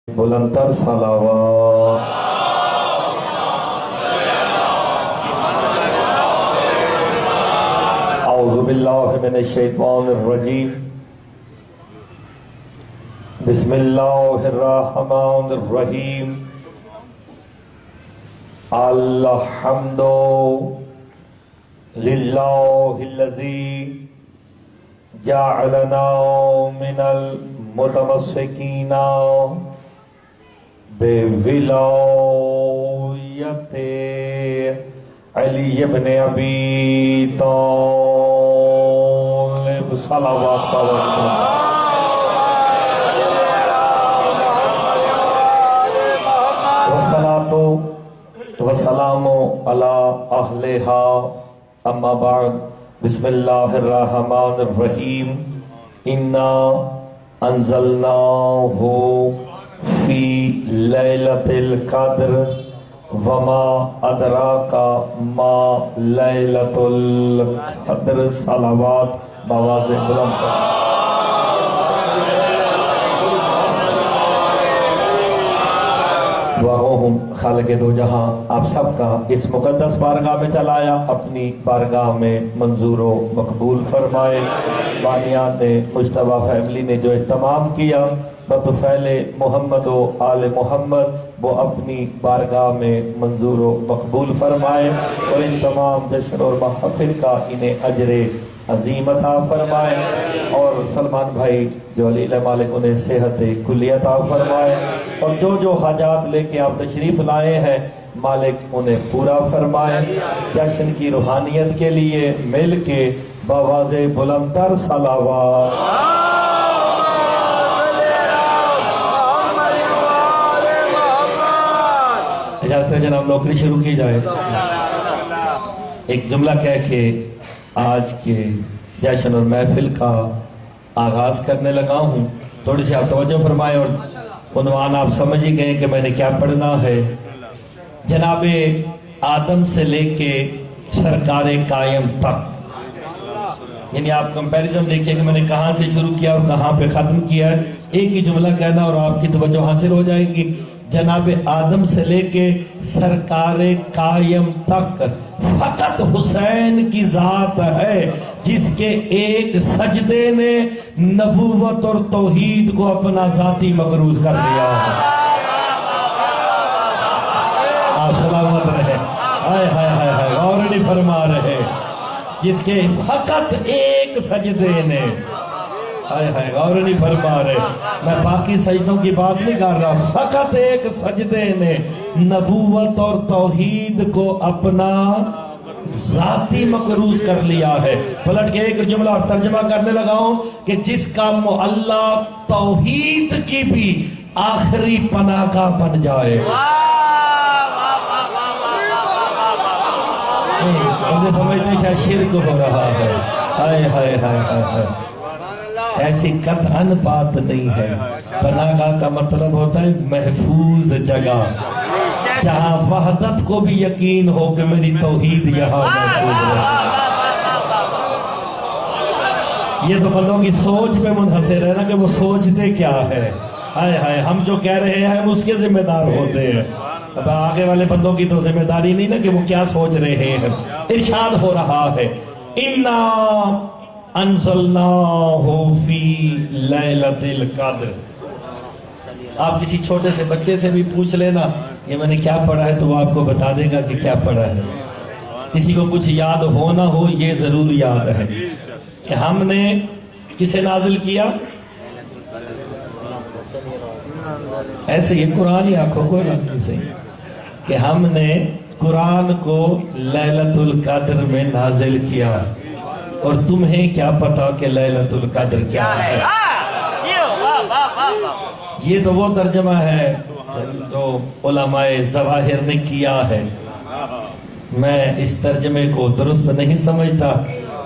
بلندتر صلوات۔ اعوذ باللہ من الشیطان الرجیم، بسم اللہ الرحمن الرحیم۔ الحمد للہ الذی جعلنا من المتمسکین بولایت علی ابن ابی طالب صلوات والصلاة والسلام علی اہلہا اما بعد۔ بسم اللہ الرحمن الرحیم۔ انا انزلناہ فی لیلۃ القدر وما ادراک ما لیلۃ القدر۔ صلوات بآواز بلند۔ دعاؤں خالق دو جہاں آپ سب کا اس مقدس بارگاہ میں چلایا، اپنی بارگاہ میں منظور و مقبول فرمائے۔ بانیان مجتبیٰ فیملی نے جو اہتمام کیا بطفیل محمد و آل محمد، وہ اپنی بارگاہ میں منظور و مقبول فرمائے، اور ان تمام جشن اور محفل کا انہیں اجر عظیم عطا فرمائے، اور سلمان بھائی جو علی مالک انہیں صحت کلی عطا فرمائے، اور جو حاجات لے کے آپ تشریف لائے ہیں مالک انہیں پورا فرمائے۔ جشن کی روحانیت کے لیے مل کے بآواز بلندتر صلوات۔ اجازت ہے جناب نوکری شروع کی جائے۔ ایک جملہ کہہ کے آج کے جشن اور محفل کا آغاز کرنے لگا ہوں، تھوڑی سی آپ توجہ فرمائیں، اور عنوان آپ سمجھ ہی گئے کہ میں نے کیا پڑھنا ہے۔ جناب آدم سے لے کے سرکار قائم تک، یعنی آپ کمپیریزن دیکھیں کہ میں نے کہاں سے شروع کیا اور کہاں پہ ختم کیا ہے، ایک ہی جملہ کہنا اور آپ کی توجہ حاصل ہو جائے گی۔ جناب آدم سے لے کے سرکار قائم تک فقط حسین کی ذات ہے جس کے ایک سجدے نے نبوت اور توحید کو اپنا ذاتی مقروض کر لیا۔ آپ سلامت رہے، ہائے ہائے ہائے ہائے، غور نہیں فرما رہے، جس کے فقط ایک سجدے نے، ہائے ہائے غور نہیں فرما رہے، میں باقی سجدوں کی بات نہیں کر رہا، فقط ایک سجدے نے نبوت اور توحید کو اپنا ذاتی مقروض کر لیا ہے۔ پلٹ کے ایک جملہ اور ترجمہ کرنے لگا ہوں کہ جس کا معلّہ توحید کی بھی آخری پناہ گاہ بن جائے۔ مجھے سمجھتے شاید شرک ہو رہا ہے، ہائے ہائے ہائے ہائے، ایسی قطعاً بات نہیں ہے۔ پناہ گاہ کا مطلب ہوتا ہے محفوظ جگہ، جہاں وحدت کو بھی یقین ہو کہ میری توحید یہاں محفوظ ہے۔ یہ تو بندوں کی سوچ پہ منحصر ہے نا کہ وہ سوچتے کیا ہے، ہائے ہائے، ہم جو کہہ رہے ہیں ہم اس کے ذمہ دار ہوتے ہیں، اب آگے والے بندوں کی تو ذمہ داری نہیں نا کہ وہ کیا سوچ رہے ہیں۔ ارشاد ہو رہا ہے اِنَّا انزلناہ فی لیلۃ القدر۔ آپ کسی چھوٹے سے بچے سے بھی پوچھ لینا یہ میں نے کیا پڑھا ہے تو وہ آپ کو بتا دے گا کہ کیا پڑھا ہے۔ کسی کو کچھ یاد ہو نہ ہو یہ ضرور یاد ہے کہ ہم نے کسے نازل کیا، ایسے یہ قرآن ہی آنکھوں کو نازل سے، کہ ہم نے قرآن کو لیلۃ القدر میں نازل کیا، اور تمہیں کیا پتا کہ لیلۃ القدر کیا ہے۔ یہ تو وہ ترجمہ ہے جو علماء ظواہر نے کیا ہے، میں اس ترجمے کو درست نہیں سمجھتا،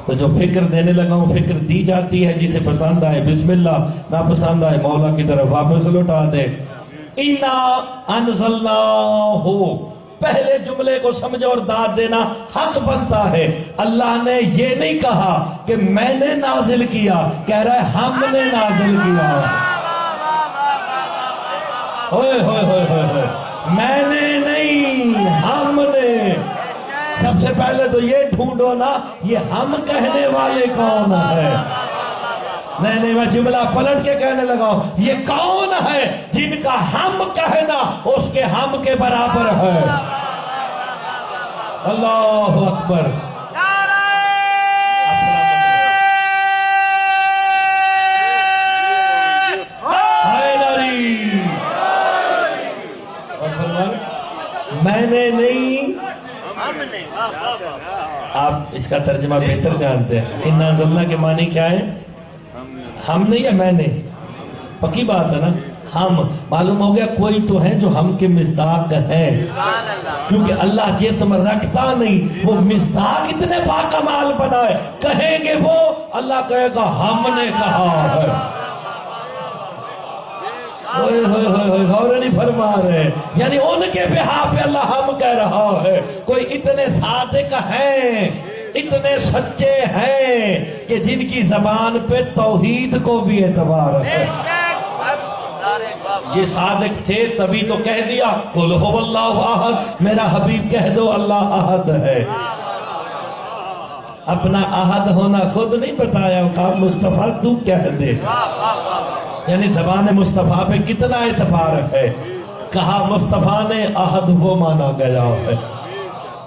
تو جو فکر دینے لگا ہوں فکر دی جاتی ہے، جسے پسند آئے بسم اللہ، نہ پسند آئے مولا کی طرف واپس لوٹا دے۔ اِنَّا انزلناہ، پہلے جملے کو سمجھو اور داد دینا حق بنتا ہے۔ اللہ نے یہ نہیں کہا کہ میں نے نازل کیا، کہہ رہا ہے ہم نے نازل کیا۔ ہوئے ہوئے ہوئے ہوئے ہوئے، میں نے نہیں ہم نے۔ سب سے پہلے تو یہ ڈھونڈو نا یہ ہم کہنے والے کون ہے۔ نہیں میں جملہ پلٹ کے کہنے لگا ہوں، یہ کون ہے جن کا ہم کہنا اس کے ہم کے برابر ہے۔ اللہ اکبر۔ میں نے نہیں، آپ اس کا ترجمہ بہتر جانتے ہیں۔ اِنَّا انزلنا کے معنی کیا ہے؟ ہم نے یا میں نے؟ پکی بات ہے نا، ہم۔ معلوم ہو گیا کوئی تو ہے جو ہم کے مصداق ہے، کیونکہ اللہ جسم رکھتا نہیں، وہ مصداق اتنے باکمال بنائے، کہیں گے وہ، اللہ کہے گا ہم نے کہا ہے۔ غور نہیں فرما رہے، یعنی ان کے بہاف پہ اللہ ہم کہہ رہا ہے۔ کوئی اتنے صادق ہیں، اتنے سچے ہیں کہ جن کی زبان پہ توحید کو بھی اعتبار ہے۔ یہ صادق تھے تبھی تو کہہ دیا قل هو اللہ احد، میرا حبیب کہہ دو اللہ احد ہے۔ اپنا احد ہونا خود نہیں بتایا، کہا مصطفیٰ تو کہہ دے۔ یعنی زبان مصطفیٰ پہ کتنا اعتبار ہے۔ کہا مصطفیٰ نے احد وہ مانا گیا ہے۔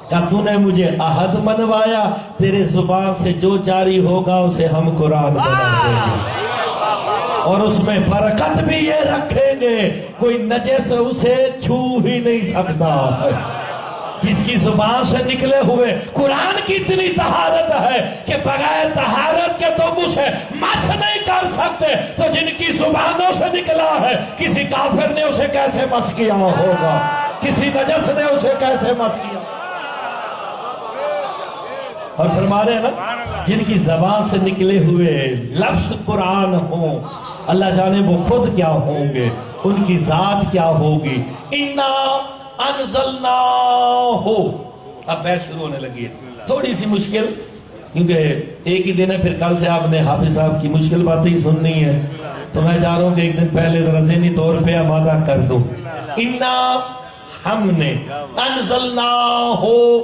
کہا تو نے مجھے احد منوایا، تیرے زبان سے جو جاری ہوگا اسے ہم قرآن بنا دیں گے، اور اس میں برکت بھی یہ رکھیں گے کوئی نجس اسے چھو ہی نہیں سکتا ہے۔ جس کی زبان سے نکلے ہوئے قرآن کی اتنی طہارت ہے کہ بغیر طہارت کے تم اسے مس نہیں کر سکتے، تو جن کی زبانوں سے نکلا ہے کسی کافر نے اسے کیسے مس کیا ہوگا، کسی نجس نے اسے کیسے مس کیا۔ اور فرما رہے ہیں نا جن کی زبان سے نکلے ہوئے لفظ قرآن ہوں، اللہ جانے وہ خود کیا ہوں گے، ان کی ذات کیا ہوگی۔ اِنَّا انزلنا ہو، اب بحث شروع ہونے لگی ہے، تھوڑی سی مشکل، کیونکہ ایک ہی دن ہے، پھر کل سے آپ نے حافظ صاحب کی مشکل باتیں ہی سننی ہے، تو میں چاہ رہا ہوں کہ ایک دن پہلے ذرا ذہنی طور پہ آمادہ کر دوں۔ اِنَّا ہم نے، انزلنا ہو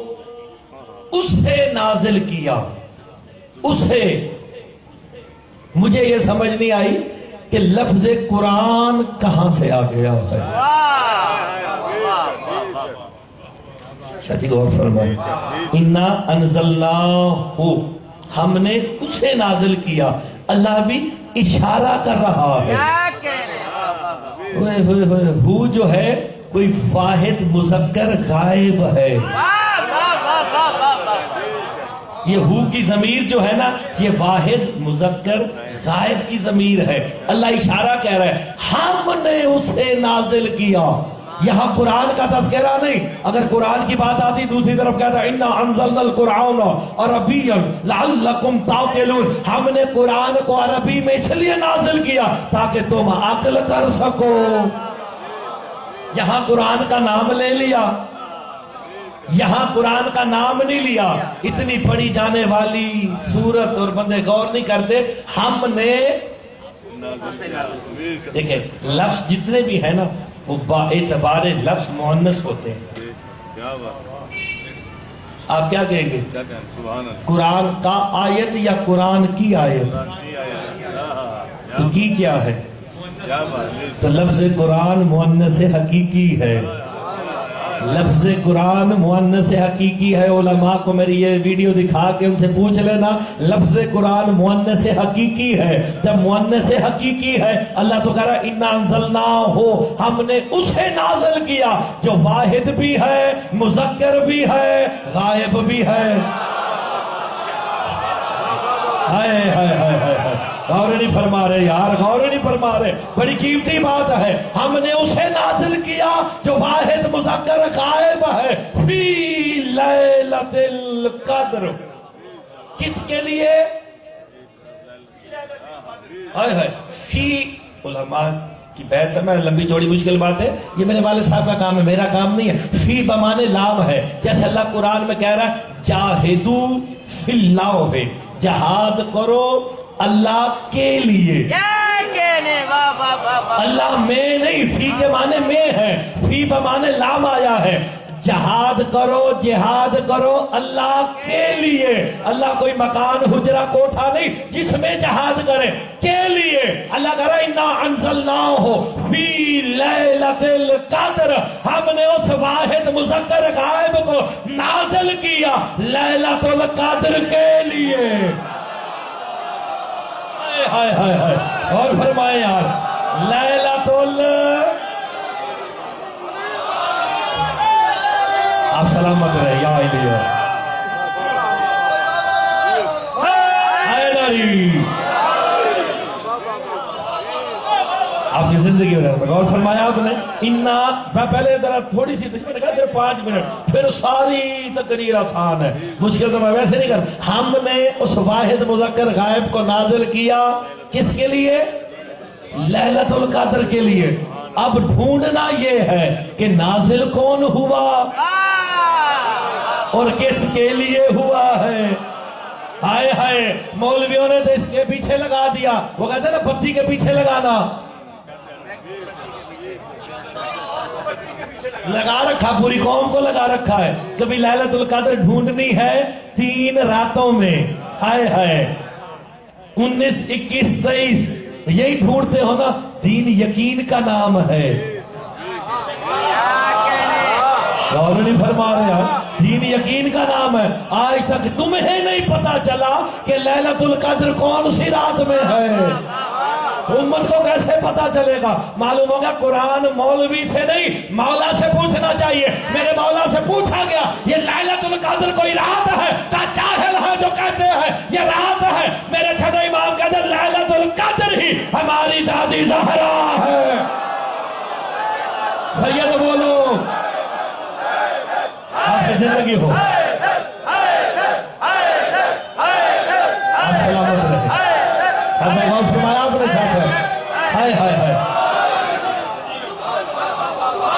اسے نازل کیا، اسے۔ مجھے یہ سمجھ نہیں آئی کہ لفظ قرآن کہاں سے آ گیا ہے۔ شاچی غور فرمائیں، اِنَّا انزلناہو، ہم نے اسے نازل کیا۔ اللہ بھی اشارہ کر رہا ہے، ہو جو ہے کوئی واحد مذکر غائب ہے۔ یہ ہو کی ضمیر جو ہے نا، یہ واحد مذکر غائب کی ضمیر ہے۔ اللہ اشارہ کہہ رہا ہے ہم نے اسے نازل کیا۔ یہاں قرآن کا تذکرہ نہیں، اگر قرآن کی بات آتی دوسری طرف کہتا ہے اِنَّا أَنزَلْنَا الْقُرْآنَ عَرَبِيًّا لَعَلَّكُمْ تَعْقِلُونَ، ہم نے قرآن کو عربی میں اس لیے نازل کیا تاکہ تم عقل کر سکو۔ یہاں قرآن کا نام لے لیا، یہاں قرآن کا نام نہیں لیا۔ اتنی پڑھی جانے والی سورت اور بندے غور نہیں کرتے۔ ہم نے دیکھیں لفظ جتنے بھی ہیں نا وہ با اعتبار لفظ مؤنث ہوتے ہیں۔ آپ کیا کہیں گے؟ قرآن کا آیت یا قرآن کی آیت؟ تو کی کیا ہے؟ تو لفظ قرآن مؤنث حقیقی ہے، لفظ قرآن مؤنث حقیقی ہے۔ علماء کو میری یہ ویڈیو دکھا کے ان سے پوچھ لینا، لفظ قرآن مؤنث حقیقی ہے۔ جب مؤنث حقیقی ہے، اللہ تو کہہ رہا ہے اِنَّا أَنزَلْنَاهُ، ہم نے اسے نازل کیا جو واحد بھی ہے، مذکر بھی ہے، غائب بھی ہے۔ ہائے ہائے ہائے ہائے، غور نہیں فرما رہے یار، غور نہیں فرما رہے، بڑی قیمتی بات ہے۔ ہم نے اسے نازل کیا جو واحد مذکر غائب ہے، فی لیلۃ القدر، کس کے لیے؟ فی، علماء کی بحث ہے، میں لمبی چوڑی مشکل بات ہے، یہ میرے والد صاحب کا کام ہے، میرا کام نہیں ہے۔ فی بمانے لام ہے، جیسے اللہ قرآن میں کہہ رہا ہے جاہدو فی اللہ، جہاد کرو اللہ کے لیے. اللہ میں نہیں، فی کے معنی میں ہے، فی بمعنی لام آیا ہے. جہاد کرو، جہاد کرو اللہ کے لیے. اللہ کوئی مکان حجرہ کوٹھا نہیں جس میں جہاد کرے، کے لیے. اللہ کہہ رہا ہے انا انزلناہ فی لیلۃ القدر، ہم نے اس واحد مذکر غائب کو نازل کیا لیلۃ القدر کے لیے. ہائے ہائے ہائے، اور فرمائے یار لیلۃ آپ سلامت رہے یا علیہ حیدری. آپ کی زندگی میں غور فرمایا آپ نے. میں پہلے ذرا تھوڑی سی نے کہا صرف 5 منٹ، پھر ساری تقریر آسان ہے، مشکل تو میں ویسے نہیں کر. ہم نے اس واحد مذکر غائب کو نازل کیا کس کے لیے؟ لیلۃ القدر کے لیے. اب ڈھونڈنا یہ ہے کہ نازل کون ہوا اور کس کے لیے ہوا ہے. ہائے ہائے، مولویوں نے تو اس کے پیچھے لگا دیا. وہ کہتے ہیں نا بتی کے پیچھے لگانا، لگا رکھا، پوری قوم کو لگا رکھا ہے. کبھی لیلۃ القدر ڈھونڈنی ہے 3 راتوں میں. ہائے ہائے، 19 21 23 یہی ڈھونڈتے ہو نا. دین یقین کا نام ہے. اور نہیں فرما رہے ہیں، دین یقین کا نام ہے. آج تک تمہیں نہیں پتا چلا کہ لیلۃ القدر کون سی رات میں ہے. امت کو کیسے پتا چلے گا؟ معلوم ہوگا قرآن مولوی سے نہیں مولا سے پوچھنا چاہیے. میرے مولا سے پوچھا گیا یہ لیلۃ القدر کوئی رات ہے؟ کا جاہل ہے جو کہتے ہیں یہ رات ہے. میرے چھٹے امام کہتے ہیں لیلۃ القدر ہی ہماری دادی زہرا ہے. سید بولو، آپ کی زندگی ہو، آپ سلامت رہے. ہمیں غور فرمایا آپ نے ساتھ. ہائے ہائے ہائے،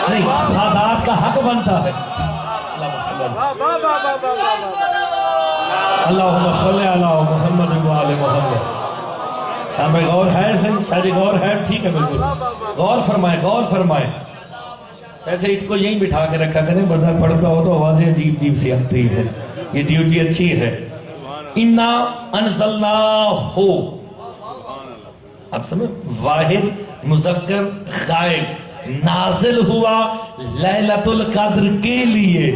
نہیں سادات کا حق بنتا ہے. اللہم صلی علی محمد و آل محمد. سامنے غور ہے ساری غور ہے، ٹھیک ہے بالکل. غور فرمائے، غور فرمائے. ایسے اس کو یہیں بٹھا کے رکھا کریں، بندہ پڑھتا ہو تو آوازیں عجیب عجیب سی آتی ہے. یہ ڈیوٹی اچھی ہے. انا انزلناہ، آپ سمجھ، واحد مذکر غائب نازل ہوا لیلۃ القدر کے لیے.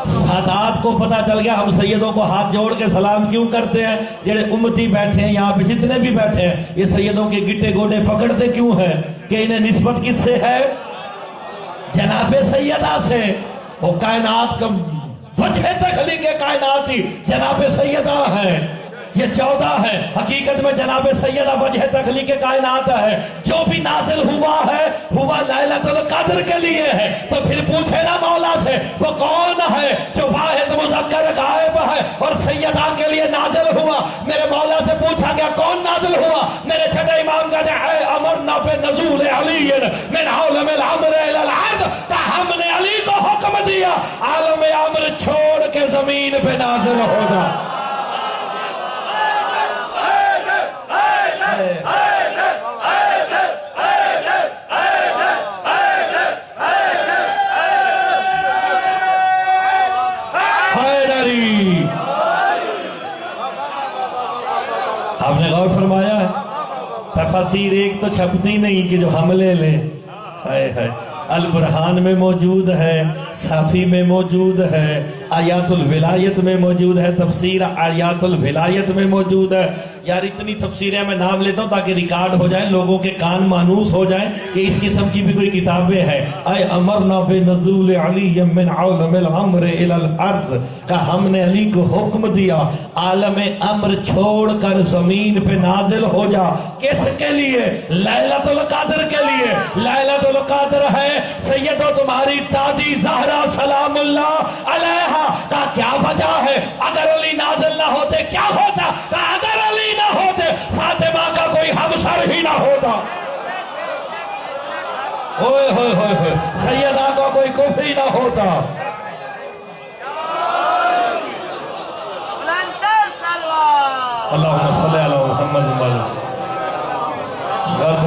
سادات کو پتا چل گیا. ہم سیدوں کو ہاتھ جوڑ کے سلام کیوں کرتے ہیں؟ جڑے امتی بیٹھے ہیں یہاں پہ جتنے بھی بیٹھے ہیں، یہ سیدوں کے گٹے گوڑے پکڑتے کیوں ہیں؟ کہ انہیں نسبت کس سے ہے؟ جناب سیدہ سے. وہ کائنات کا وجہ تخلیق کائنات ہی جناب سیدہ ہے. یہ 14 ہے، حقیقت میں جناب سیدہ وجہ تخلیق کائنات ہے. جو بھی نازل ہوا ہے ہوا لیلۃ القدر کے لیے ہے. تو پھر پوچھے نا مولا سے وہ کون ہے جو واحد مذکر غائب ہے اور سیدہ کے لیے نازل ہوا. میرے مولا سے پوچھا گیا کون نازل ہوا؟ میرے چھٹے امام کہتے ہیں اے امرنا پہ نزول علی من عالم الامر الى الارض، کہ ہم نے علی کو حکم دیا عالم امر چھوڑ کے زمین پہ نازل ہو جا. آپ نے غور فرمایا ہے؟ تفاسیر ایک تو چھپتی نہیں کہ جو ہم لے لیں. البرہان میں موجود ہے، صافی میں موجود ہے، آیات الولایت میں موجود ہے، تفسیر آیات الولایت میں موجود ہے. یار اتنی تفسیریں میں نام لیتا ہوں تاکہ ریکارڈ ہو جائیں، لوگوں کے کان مانوس ہو جائیں کہ اس قسم کی بھی کوئی کتابیں ہیں. اے امرنا بنزول علی من عالم الامر الى الارض، کہ ہم نے علی کو حکم دیا عالم امر چھوڑ کر زمین پہ نازل ہو جا. کس کے لیے؟ لیلۃ القدر کے لیے. لیلۃ القدر ہے سیدو تمہاری دادی زہرا سلام اللہ علیہا. کا کیا وجہ ہے؟ اگر علی نازل نہ ہوتے کیا ہوتا؟ اگر علی نہ ہوتے فاطمہ کا کوئی ہمسر ہی نہ ہوتا. ہوئے ہوئے ہوئے ہوئے، سیدہ کو کوئی کفر نہ ہوتا. اللہم صلی علی محمد.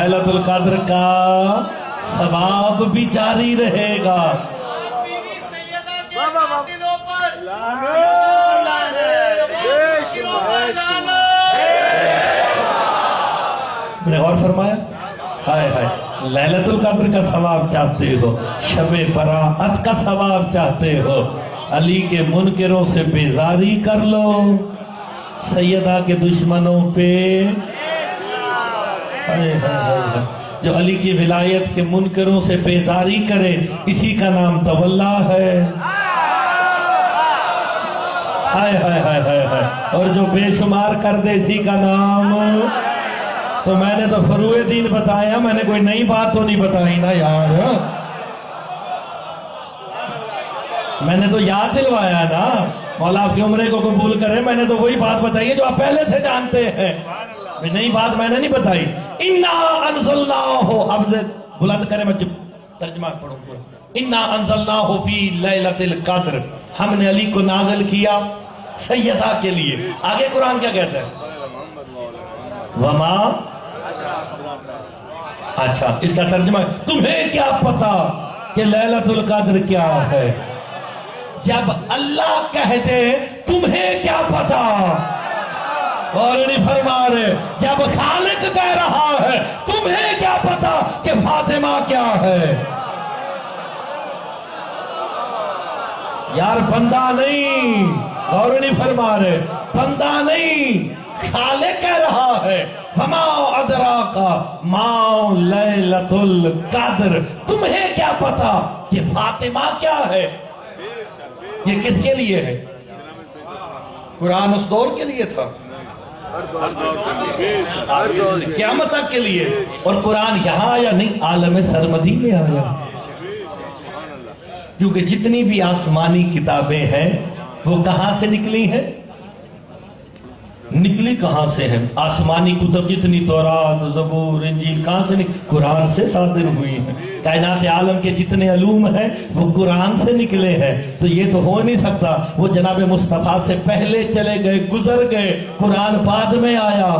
لیلۃ القدر کا ثواب بھی جاری رہے گا. نے غور فرمایا؟ ہائے ہائے، لیلۃ القدر کا ثواب چاہتے ہو، شب برات کا ثواب چاہتے ہو، علی کے منکروں سے بیزاری کر لو، سیدہ کے دشمنوں پہ ہائے ہائے، جو علی کی ولایت کے منکروں سے بیزاری کرے اسی کا نام تولا ہے. ہائے ہائے ہائے ہائے ہائے، اور جو بے شمار کر دے اسی کا نام. تو میں نے تو فروع دین بتایا، میں نے کوئی نئی بات تو نہیں بتائی نا یار، میں نے تو یاد دلوایا نا. مولا آپ کی عمرے کو قبول کرے، میں نے تو وہی بات بتائی ہے جو آپ پہلے سے جانتے ہیں، نئی بات میں نے نہیں بتائی. اِنَّا أَنزَلْنَاهُ، اب بلند کرے میں ترجمہ پڑھوں پورا. اِنَّا أَنزَلْنَاهُ فِي لَيْلَةِ الْقَدْرِ، ہم نے علی کو نازل کیا سیدہ کے لیے. آگے قرآن کیا کہتا ہے؟ وما، اچھا اس کا ترجمہ ہے تمہیں کیا پتا کہ لیلۃ القدر کیا ہے. جب اللہ کہہ دے تمہیں کیا پتا، اور نہیں فرما رہے جب خالق کہہ رہا ہے تمہیں کیا پتا کہ فاطمہ کیا ہے. یار بندہ نہیں، اور نہیں فرما رہے بندہ نہیں، خالق کہہ رہا ہے. فما ادراک ما لیلۃ القدر، تمہیں کیا پتا کہ فاطمہ کیا ہے. یہ کس کے لیے ہے؟ قرآن اس دور کے لیے تھا، قیامت تک کے لیے. اور قرآن یہاں آیا نہیں، عالم سرمدی میں آیا. کیونکہ جتنی بھی آسمانی کتابیں ہیں وہ کہاں سے نکلی ہیں؟ نکلی کہاں سے ہیں؟ آسمانی کتب جتنی تورات، زبور، انجیل کہاں سے نکلی؟ قرآن سے صادر ہوئی ہیں. کائنات عالم کے جتنے علوم ہیں وہ قرآن سے نکلے ہیں. تو یہ تو ہو نہیں سکتا وہ جناب مصطفیٰ سے پہلے چلے گئے، گزر گئے، قرآن بعد میں آیا.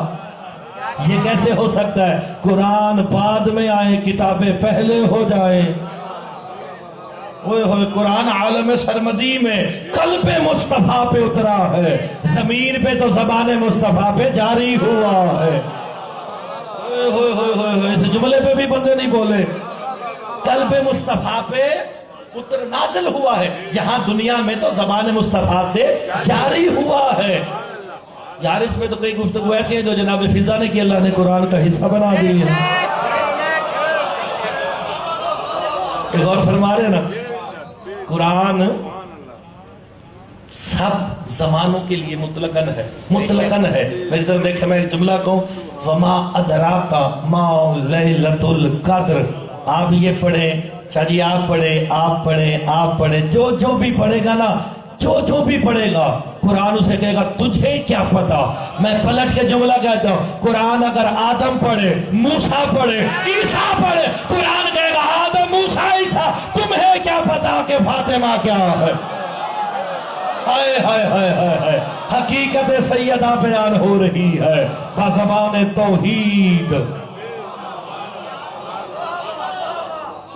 یہ کیسے ہو سکتا ہے؟ قرآن بعد میں آئے، کتابیں پہلے ہو جائیں. قرآن عالم سرمدی میں قلب مصطفیٰ پہ اترا ہے، زمین پہ تو زبان مصطفیٰ پہ جاری ہوا ہے. اس جملے پہ بھی بندے نہیں بولے. قلب مصطفیٰ پہ نازل ہوا ہے، یہاں دنیا میں تو زبان مصطفیٰ سے جاری ہوا ہے. یار اس میں تو کئی گفتگو ایسی ہیں جو جناب فضا نے کی، اللہ نے قرآن کا حصہ بنا دی ہے. غور فرما رہے نا، قرآن سب زمانوں کے لیے مطلقاً ہے، مطلقاً ہے. میری طرف دیکھیں، میں ایک جملہ کہوں، وما ادراک ما لیلۃ القدر. آپ یہ پڑھیں، شاہ جی آپ پڑھیں، آپ پڑھیں، آپ پڑھیں، جو بھی پڑھے گا نا، جو بھی پڑھے گا قرآن اسے کہے گا تجھے کیا پتا. میں پلٹ کے جملہ کہتا ہوں، قرآن اگر آدم پڑھے، موسیٰ پڑھے، عیسیٰ پڑھے، قرآن کہے گا آدم، موسیٰ، عیسیٰ تمہیں کیا پتا کہ فاطمہ کیا ہے. ہائے ہائے ہائے ہائے، حقیقت سیدہ بیان ہو رہی ہے بزبان توحید.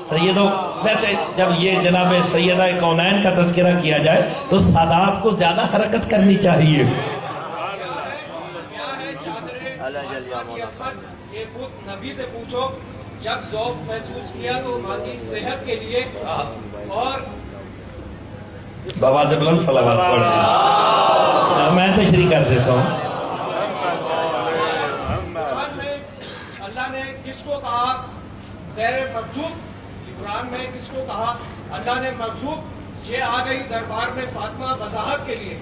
سیدوں، ویسے جب یہ جناب سیدہ کونین کا تذکرہ کیا جائے تو سادات کو زیادہ حرکت کرنی چاہیے. یہ خود نبی سے پوچھو، جب ذوق محسوس کیا تو باقی صحت کے لیے اور بابا سے بلند صلوات پڑھیں. میں تشریح کر دیتا ہوں. قرآن میں اللہ نے کس کو کہا غیر مبجوب؟ قرآن میں کس کو کہا اللہ نے مبجوب؟ یہ آ گئی دربار میں فاطمہ وضاحت کے لیے.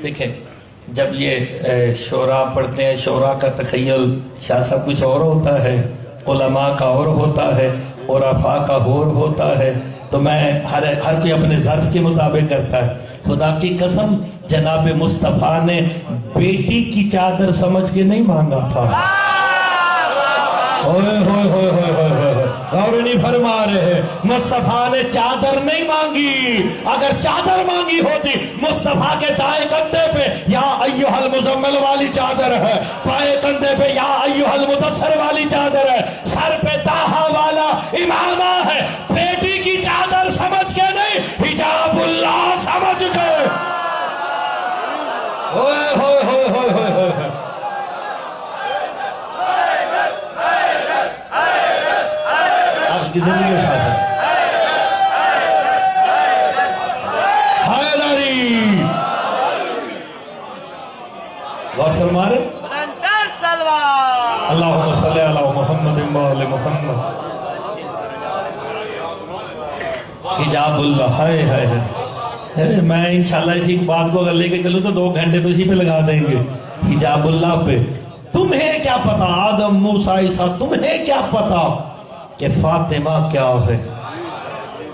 دیکھیں، جب یہ شعراء پڑھتے ہیں، شعراء کا تخیل شاہ صاحب کچھ اور ہوتا ہے، علماء کا اور ہوتا ہے، عرفاء کا اور ہوتا ہے. تو میں ہر کوئی اپنے ظرف کے مطابق کرتا ہے. خدا کی قسم جناب مصطفیٰ نے بیٹی کی چادر سمجھ کے نہیں مانگا تھا. اور نہیں فرما رہے مصطفیٰ نے چادر نہیں مانگی، اگر چادر مانگی ہوتی مصطفیٰ کے دائیں کندھے پہ یا ایھا المزمل والی چادر ہے، بائیں کندھے پہ یا ایھا المدثر والی چادر ہے، سر پہ داہا والا امامہ ہے، بیٹی کی چادر سمجھ کے نہیں حجاب اللہ سمجھ کے۔ ہوئے ہوئے ہوئے ہوئے ہوئے ہوئے آپ کی زندگی کے ساتھ ہے حیدری غور فرما رہے بلندر سلوات اللہم صلی علی محمد و آل محمد حجاب اللہ ہائے ہائے ہائے میں انشاءاللہ اسی بات کو اگر لے کے چلوں تو 2 گھنٹے تو اسی پہ لگا دیں گے حجاب اللہ پہ۔ تمہیں کیا پتا آدم موسیٰ عیسیٰ تمہیں کیا پتا کہ فاطمہ کیا ہے؟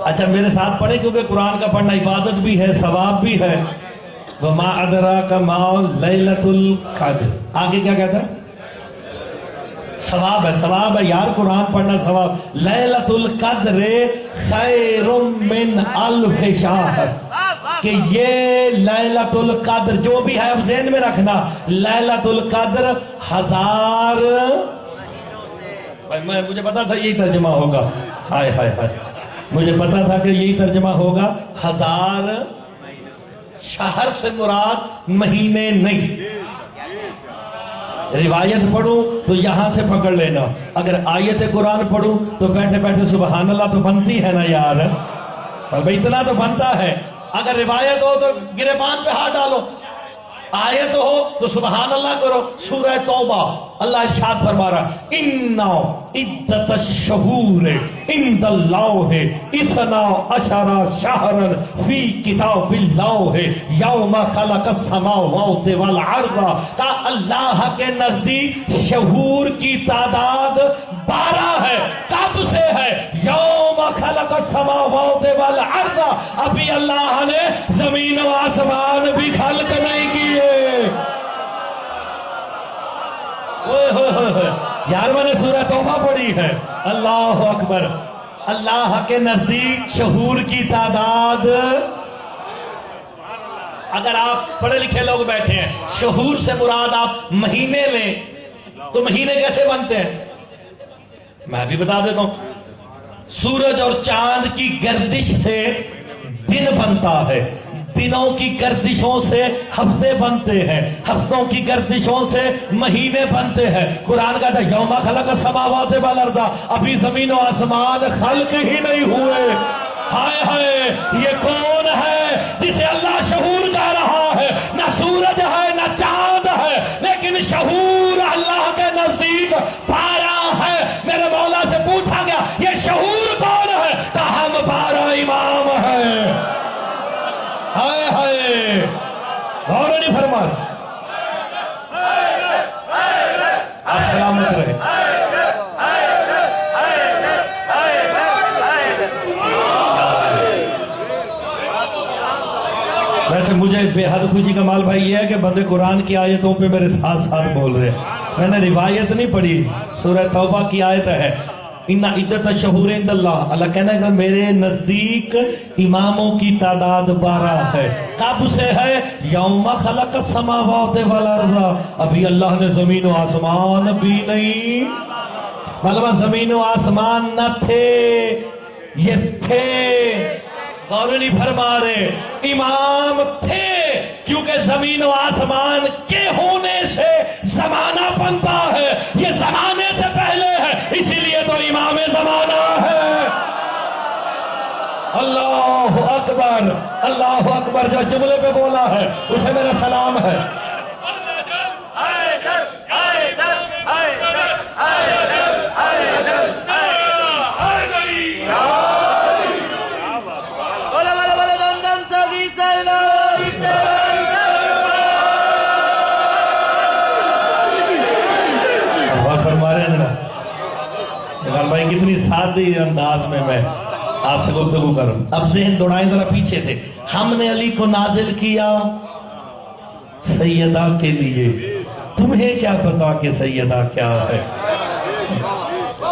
اچھا میرے ساتھ پڑھیں کیونکہ قرآن کا پڑھنا عبادت بھی ہے ثواب بھی ہے۔ وَمَا أَدْرَاكَ مَا لَيْلَةُ الْقَدْرِ آگے کیا کہتا ہے؟ ثواب ہے یار، قرآن پڑھنا ثواب۔ لیلۃ القدر خیر من الف شہر، کہ یہ لیلۃ القدر جو بھی ہے اب ذہن میں رکھنا، لیلۃ القدر 1000 مجھے پتا تھا یہی ترجمہ ہوگا، ہائے ہائے ہائے مجھے پتا تھا کہ یہی ترجمہ ہوگا، 1000 شہر سے مراد مہینے نہیں۔ روایت پڑھوں تو یہاں سے پکڑ لینا، اگر آیت قرآن پڑھوں تو بیٹھے بیٹھے سبحان اللہ تو بنتی ہے نا یار، بھئی اتنا تو بنتا ہے۔ اگر روایت ہو تو گریبان پہ ہاتھ ڈالو، آیت ہو تو سبحان اللہ کرو۔ سورہ توبہ اللہ ارشاد فرما رہا اِنَّا عِدَّةَ الشُّهُورِ عِندَ اللَّهِ 12 شَهْرًا فِي كِتَابِ اللَّهِ يَوْمَ خَلَقَ السَّمَاوَاتِ وَالْأَرْضَ، کہ اللہ کے نزدیک شہور کی تعداد 12 ہے۔ کب سے ہے؟ یوم خلق السماوات والارض، ابھی اللہ نے زمین و آسمان بھی خلق نہیں کیے۔ یار میں نے سورہ توبہ پڑھی ہے، اللہ اکبر۔ اللہ کے نزدیک شہور کی تعداد، اگر آپ پڑھے لکھے لوگ بیٹھے ہیں شہور سے مراد آپ مہینے لیں تو مہینے کیسے بنتے ہیں؟ میں بھی بتا دیتا ہوں، سورج اور چاند کی گردش سے دن بنتا ہے، دنوں کی گردشوں سے ہفتے بنتے ہیں، ہفتوں کی گردشوں سے مہینے بنتے ہیں۔ قرآن کہتا ہے یوم خلق السماوات والارض، ابھی زمین و آسمان خلق ہی نہیں ہوئے۔ ہائے ہائے یہ کون ہے جسے اللہ شہور کہہ رہا ہے؟ نہ سورج ہے نہ چاند ہے، لیکن شہور اللہ کے نزدیک 12 ہے۔ میرے مولا سے پوچھا گیا یہ شہور کون ہے؟ کہ ہم 12 امام ہیں۔ ہائے ہائے غور نہیں فرما، آپ سلامت رہے۔ ویسے مجھے بے حد خوشی کا مال بھائی یہ ہے کہ بندے قرآن کی آیتوں پہ میرے ساتھ ساتھ بول رہے ہیں۔ میں نے روایت نہیں پڑھی، سورہ توبہ کی آیت ہے اِنَّ عِدَّةَ الشُّهُورِ عِندَ اللَّهِ، اللہ کہنا ہے کہ میرے نزدیک اماموں کی تعداد 12 ہے۔ کب سے ہے؟ یوم خلق السماوات والارض، ابھی اللہ نے زمین و آسمان بھی نہیں، مطلب زمین و آسمان نہ تھے، یہ تھے۔ غور نہیں فرما رہے، امام تھے، کیونکہ زمین و آسمان کے ہونے سے زمانہ بنتا ہے، یہ زمانے سے پہلے ہے، اسی لیے تو امام زمانہ ہے۔ اللہ اکبر، اللہ اکبر، جو جملے پہ بولا ہے اسے میرا سلام ہے۔ بھائی کتنی سادی انداز میں آپ سے گفتگو کروں۔ اب ذہن دوڑائیں ذرا پیچھے سے۔ ہم نے علی کو نازل کیا سیدہ کے لیے، تمہیں کیا پتا کہ سیدہ کیا ہے؟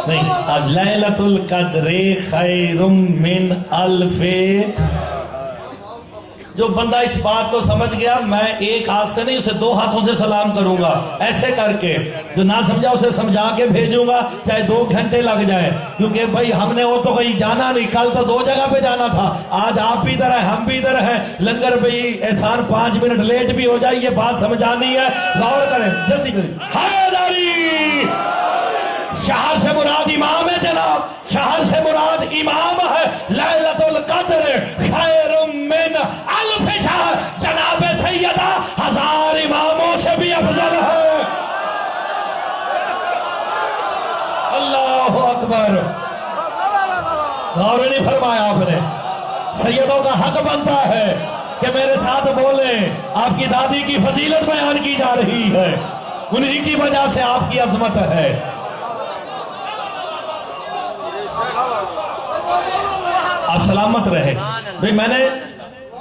نہیں، اب لیلۃ القدر خیر من الف، جو بندہ اس بات کو سمجھ گیا میں ایک ہاتھ سے نہیں اسے دو ہاتھوں سے سلام کروں گا ایسے کر کے، جو نہ سمجھا اسے سمجھا کے بھیجوں گا چاہے 2 گھنٹے لگ جائے، کیونکہ بھائی ہم نے وہ تو کہیں جانا نہیں، کل تو 2 جگہ پہ جانا تھا، آج آپ بھی ادھر ہیں ہم بھی ادھر ہیں، لنگر بھائی احسان 5 منٹ لیٹ بھی ہو جائے، یہ بات سمجھانی ہے، غور کریں جلدی کریں۔ حیدری شہر سے مراد امام ہے جناب، شہر سے مراد امام ہے، لیلۃ القدر خیر من الف شہر، جناب سیدہ 1000 اماموں سے بھی افضل ہے۔ اللہ اکبر، غور نہیں فرمایا آپ نے؟ سیدوں کا حق بنتا ہے کہ میرے ساتھ بولیں، آپ کی دادی کی فضیلت بیان کی جا رہی ہے، انہی کی وجہ سے آپ کی عظمت ہے۔ آپ سلامت رہے۔ بھئی میں نے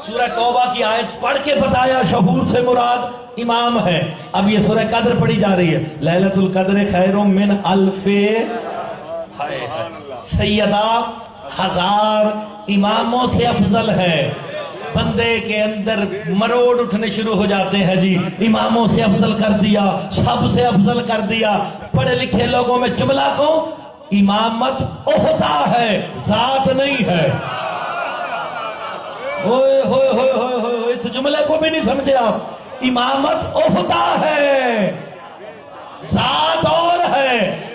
سورہ توبہ کی آیت پڑھ کے بتایا شہور سے مراد امام ہے، اب یہ سورہ قدر پڑھی جا رہی ہے، لیلۃ القدر خیر من الف، سیدہ 1000 اماموں سے افضل ہے۔ بندے کے اندر مروڑ اٹھنے شروع ہو جاتے ہیں، جی اماموں سے افضل کر دیا، سب سے افضل کر دیا۔ پڑھے لکھے لوگوں میں جملہ کو امامت عہدہ ہے، ذات نہیں ہے۔ ہوئے ہوئے ہوئے ہوئے ہوئے، اس جملے کو بھی نہیں سمجھے آپ، امامت عہدہ ہے، ذات اور ہے،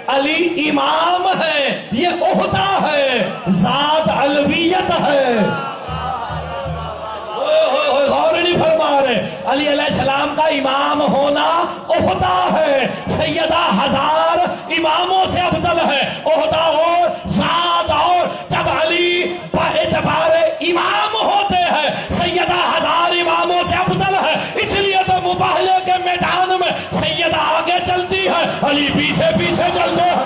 علی امام ہے، یہ عہدہ ہے، ذات علویت ہے۔ غور نہیں فرما رہے، علی علیہ السلام کا امام ہونا عہدہ ہے، سیدہ 1000 اماموں سے افضل ہے، عہدہ اور ذات اور۔ جب علی باعتبار امام ہوتے ہیں سیدہ 1000 اماموں سے افضل ہے، اس لیے تو مباہلے کے میدان میں سیدہ آگے چلتی ہے، علی پیچھے پیچھے چلتے ہیں۔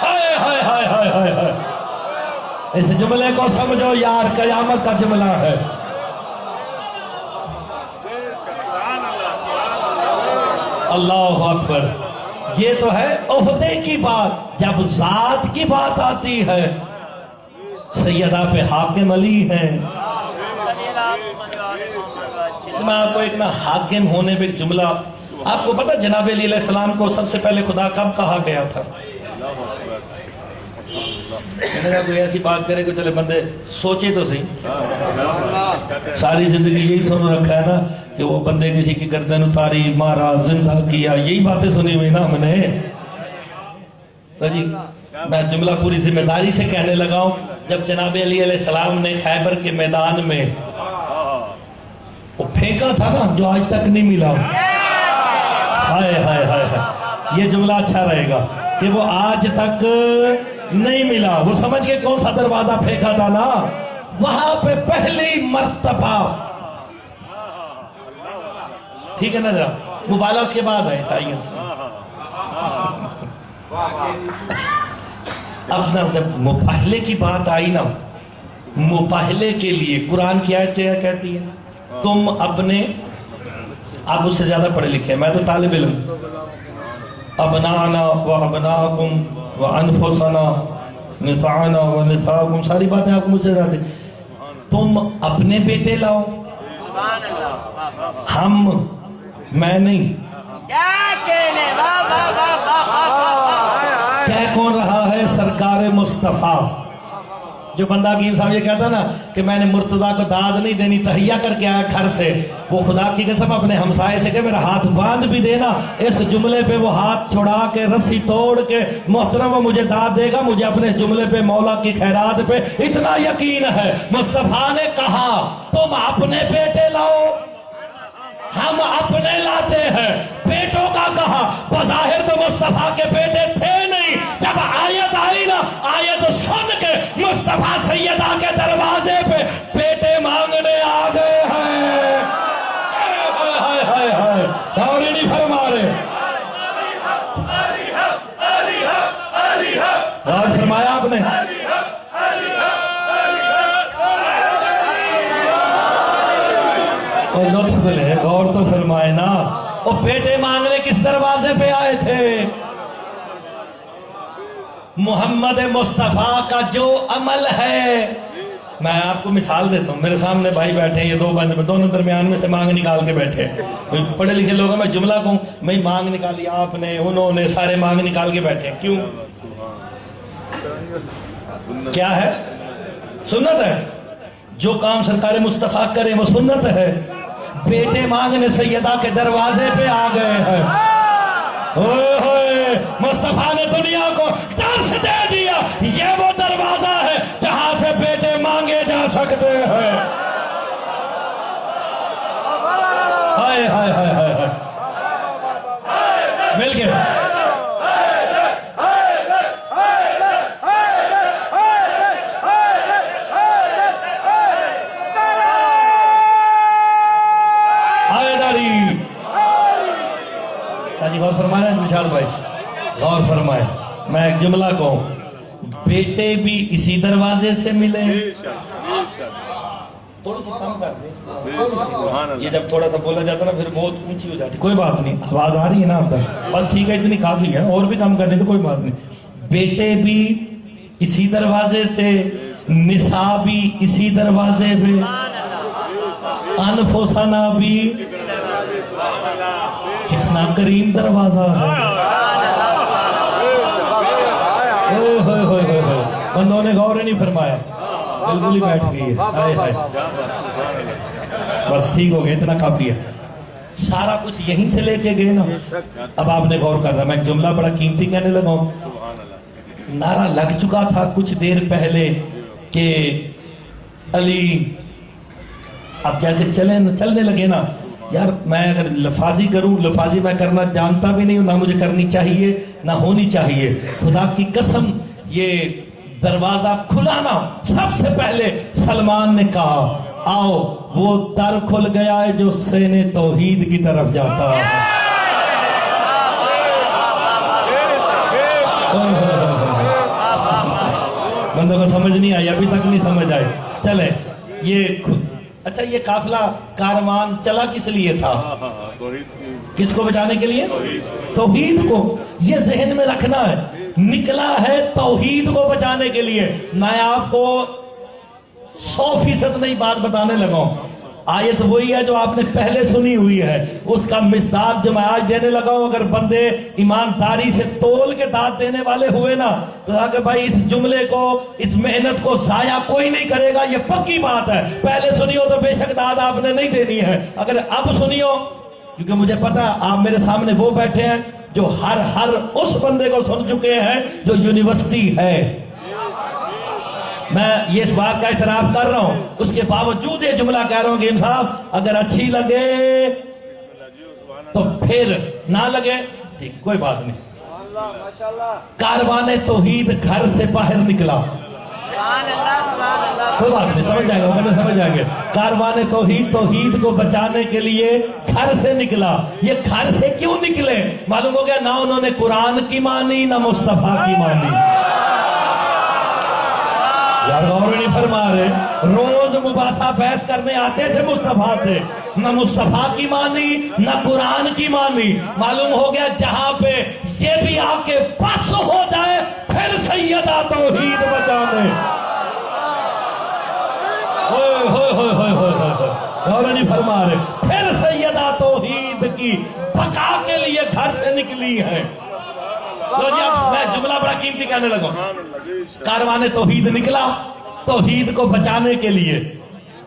ہائے ہائے ہائے ہائے ہائے ہائے، اس جملے کو سمجھو یار، قیامت کا جملہ ہے۔ اللہ اکبر، یہ تو ہے عہدے کی بات۔ جب ذات کی بات آتی ہے، سیدہ پہ حاکم علی ہیں۔ میں آپ کو ایک نا حاکم ہونے پہ جملہ، آپ کو پتہ جناب علی علیہ السلام کو سب سے پہلے خدا کب کہا گیا تھا؟ میں نے کہا کوئی ایسی بات کرے کہ چلے بندے سوچے تو صحیح، ساری زندگی یہی سن رکھا ہے نا کہ وہ بندے کسی کی گردن اتاری، مارا، زندہ کیا، یہی باتیں سنی ہوئی نا ہم نے۔ تو جی میں جملہ پوری ذمہ داری سے کہنے لگا ہوں، جب جناب علی علیہ السلام نے خیبر کے میدان میں وہ پھینکا تھا نا جو آج تک نہیں ملا، ہائے ہائے ہائے ہائے، یہ جملہ اچھا رہے گا کہ وہ آج تک نہیں ملا، وہ سمجھ کے کون سا دروازہ پھینکا تھا نا، وہاں پہ پہلی مرتبہ، ٹھیک ہے نا جا، مبالغہ اس کے بعد ہے عیسائیت سے۔ اب نا جب مباہلے کی بات آئی نا، مباہلے کے لیے قرآن کی آیت کیا کہتی ہے؟ تم اپنے، آپ اس سے زیادہ پڑھے لکھے، میں تو طالب علم، ابنانا و ابناکم و انفسنا نساءنا و نساءکم، ساری باتیں آپ کو مجھ سے زیادہ، تم اپنے بیٹے لاؤ، ہم، میں نہیں۔ کیا کہنے، کہہ کون رہا ہے؟ سرکار مصطفیٰ۔ جو بندہ حکیم صاحب یہ کہتا نا کہ میں نے مرتضیٰ کو داد نہیں دینی، تحیہ کر کے آیا گھر سے، وہ خدا کی قسم اپنے ہمسائے سے کہ میرا ہاتھ باندھ بھی دینا، اس جملے پہ وہ ہاتھ چھڑا کے رسی توڑ کے محترم وہ مجھے داد دے گا، مجھے اپنے جملے پہ مولا کی خیرات پہ اتنا یقین ہے۔ مصطفیٰ نے کہا تم اپنے بیٹے لاؤ، ہم اپنے لاتے ہیں۔ بیٹوں کا کہا، بظاہر تو مصطفیٰ کے بیٹے تھے نہیں، جب آیت آئی نا، آیت سن کے مصطفیٰ سیدہ کے دروازے پہ بیٹے مانگنے آ گئے ہیں۔ ہائے ہائے ہائے، اور نہیں فرما رہے، اور فرمایا آپ نے، اور لطف لے، غور تو فرمائے نا، وہ بیٹے مانگنے کس دروازے پہ آئے تھے؟ محمد مصطفیٰ کا جو عمل ہے، میں آپ کو مثال دیتا ہوں، میرے سامنے بھائی بیٹھے ہیں، یہ دو بندے میں دونوں درمیان میں سے مانگ نکال کے بیٹھے ہیں، پڑھے لکھے لوگ ہیں، میں جملہ کہوں، میں مانگ نکالی، آپ نے، انہوں نے، سارے مانگ نکال کے بیٹھے ہیں، کیوں؟ کیا ہے؟ سنت ہے۔ جو کام سرکار مصطفیٰ کرے وہ سنت ہے۔ بیٹے مانگنے سیدہ کے دروازے پہ آ گئے ہیں، اوئے ہوئے، مصطفیٰ نے دنیا کو درس دے دیا، یہ وہ دروازہ ہے جہاں سے بیٹے مانگے جا سکتے ہیں۔ ہائے ہائے ہائے ہائے، مل گئے۔ غور فرمائے نشاد بھائی، غور فرمائے، میں ایک جملہ کہوں، بیٹے بھی اسی دروازے سے ملے۔ یہ جب تھوڑا سا بولا جاتا نا پھر بہت اونچی ہو جاتی، کوئی بات نہیں، آواز آ رہی ہے نا آپ تک، بس ٹھیک ہے، اتنی کافی ہے، اور بھی کام کرنے تو کوئی بات نہیں۔ بیٹے بھی اسی دروازے سے، نساء بھی اسی دروازے پہ، انفسنا بھی، کتنا کریم دروازہ ہے۔ بندوں نے غور ہی نہیں فرمایا، بالکل ہی بیٹھ گئی ہے، بس ٹھیک ہو گیا، اتنا کافی ہے۔ سارا کچھ یہیں سے لے کے گئے نا۔ اب آپ نے غور کرنا، میں ایک جملہ بڑا قیمتی کہنے لگا ہوں، نعرہ لگ چکا تھا کچھ دیر پہلے کہ علی، اب جیسے چلنے لگے نا، یار میں اگر لفاظی کروں، لفاظی میں کرنا جانتا بھی نہیں ہوں، نہ مجھے کرنی چاہیے نہ ہونی چاہیے، خدا کی قسم یہ دروازہ کھلانا سب سے پہلے سلمان نے کہا، آؤ وہ در کھل گیا ہے جو سینے توحید کی طرف جاتا ہے۔ بندوں کو سمجھ نہیں آئی، ابھی تک نہیں سمجھ آئی، چلے یہ اچھا، یہ قافلہ کاروان چلا کس لیے تھا؟ کس کو بچانے کے لیے؟ توحید کو۔ یہ ذہن میں رکھنا ہے، نکلا ہے توحید کو بچانے کے لیے۔ میں آپ کو 100% نہیں بات بتانے لگا ہوں، آیت وہی ہے جو آپ نے پہلے سنی ہوئی ہے، اس کا مصداق جو میں آج دینے لگا ہوں، اگر بندے ایمانداری سے تول کے داد دینے والے ہوئے نا تو کہ بھائی اس جملے کو، اس محنت کو ضائع کوئی نہیں کرے گا، یہ پکی بات ہے۔ پہلے سنی ہو تو بے شک داد آپ نے نہیں دینی ہے، اگر اب سنی ہو، کیونکہ مجھے پتا آپ میرے سامنے وہ بیٹھے ہیں جو ہر اس بندے کو سن چکے ہیں جو یونیورسٹی ہے۔ میں یہ اس بات کا اعتراف کر رہا ہوں، اس کے باوجود یہ جملہ کہہ رہا ہوں کہ صاحب اگر اچھی لگے تو پھر نہ لگے ٹھیک، کوئی بات نہیں۔ کاروان توحید گھر سے باہر نکلا، کوئی بات نہیں، سمجھ جائے گا، میں سمجھ جائیں گے۔ کاروان توحید کو بچانے کے لیے گھر سے نکلا۔ یہ گھر سے کیوں نکلے؟ معلوم ہو گیا نہ انہوں نے قرآن کی مانی نہ مصطفیٰ کی مانی۔ یار غور نہیں فرما رہے، روز مباحثہ بحث کرنے آتے تھے مصطفیٰ سے، نہ مصطفیٰ کی مانی نہ قرآن کی مانی۔ معلوم ہو گیا جہاں پہ یہ بھی آ کے بس ہو جائے پھر سیدہ توحید بچانے۔ غور نہیں فرما رہے، پھر سیدہ توحید کی بقا کے لیے گھر سے نکلی ہے۔ میں جملہ بڑا قیمتی کہنے لگا، کاروان توحید نکلا توحید کو بچانے کے لیے۔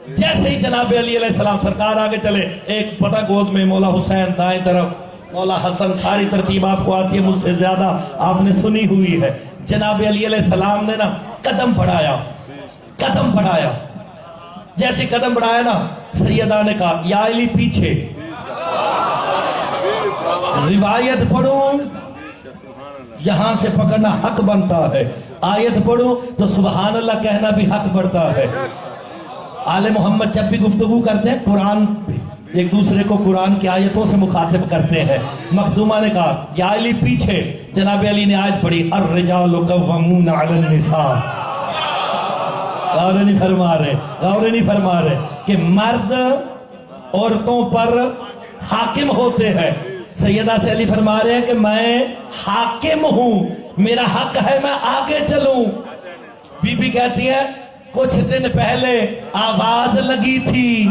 جیسے ہی جناب علی علیہ السلام سرکار آگے چلے، ایک پتہ گود میں مولا حسین دائیں طرف، مولا حسن، ساری ترتیب آپ کو آتی ہے، مجھ سے زیادہ آپ نے سنی ہوئی ہے۔ جناب علی علیہ السلام نے نا قدم بڑھایا، جیسے قدم بڑھایا نا سیدہ نے کہا یا علی پیچھے۔ روایت پڑھوں یہاں سے پکڑنا حق بنتا ہے، آیت پڑھوں تو سبحان اللہ کہنا بھی حق بڑھتا ہے۔ آل محمد جب بھی گفتگو کرتے ہیں قرآن ایک دوسرے کو قرآن کی آیتوں سے مخاطب کرتے ہیں۔ مخدومہ نے کہا یا علی پیچھے، جناب علی نے آیت پڑھی الرجال قوامون علی النساء۔ غور نہیں فرما رہے کہ مرد عورتوں پر حاکم ہوتے ہیں۔ سیدہ سے علی فرما رہے ہیں کہ میں حاکم ہوں، میرا حق ہے میں آگے چلوں. بی بی کہتی ہے کچھ دن پہلے آواز لگی تھی,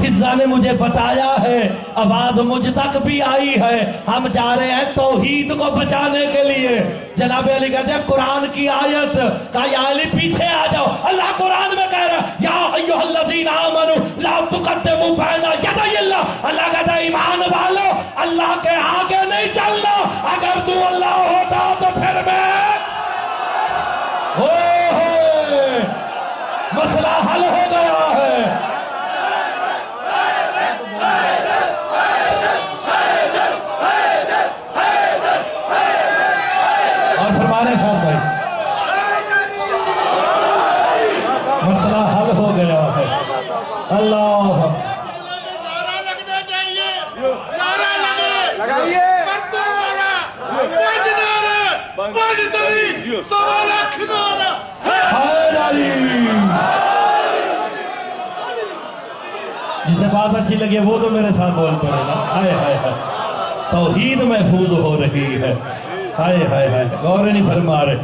فضا نے مجھے بتایا ہے, آواز مجھ تک بھی آئی ہے, ہم جا رہے ہیں توحید کو بچانے کے لیے. جناب علی کہتے ہیں قرآن کی آیت, کہا یا علی پیچھے آ جاؤ. اللہ قرآن میں کہہ رہا ہے یا ایھا الذین آمنوا لا تقدموا بین یدی اللہ. اللہ کہتا ہے ایمان والو اللہ کے آگے نہیں چلنا, اگر تو اللہ ہوتا تو پھر میں مسئلہ حل ہو گیا ہے. اور فرمانے صاحب بھائی مسئلہ حل ہو گیا ہے. اللہ نعرہ لگنا چاہیے, نعرہ لگائیے, مردوں والا, پانچ نعرہ, پانچ تری, 1.25 لاکھ نعرہ. جسے بات اچھی لگے وہ تو میرے ساتھ بول پڑے نا. ہائے ہائے ہائے, توحید محفوظ ہو رہی ہے. ہائے ہائے ہائے, غور نہیں فرما رہے.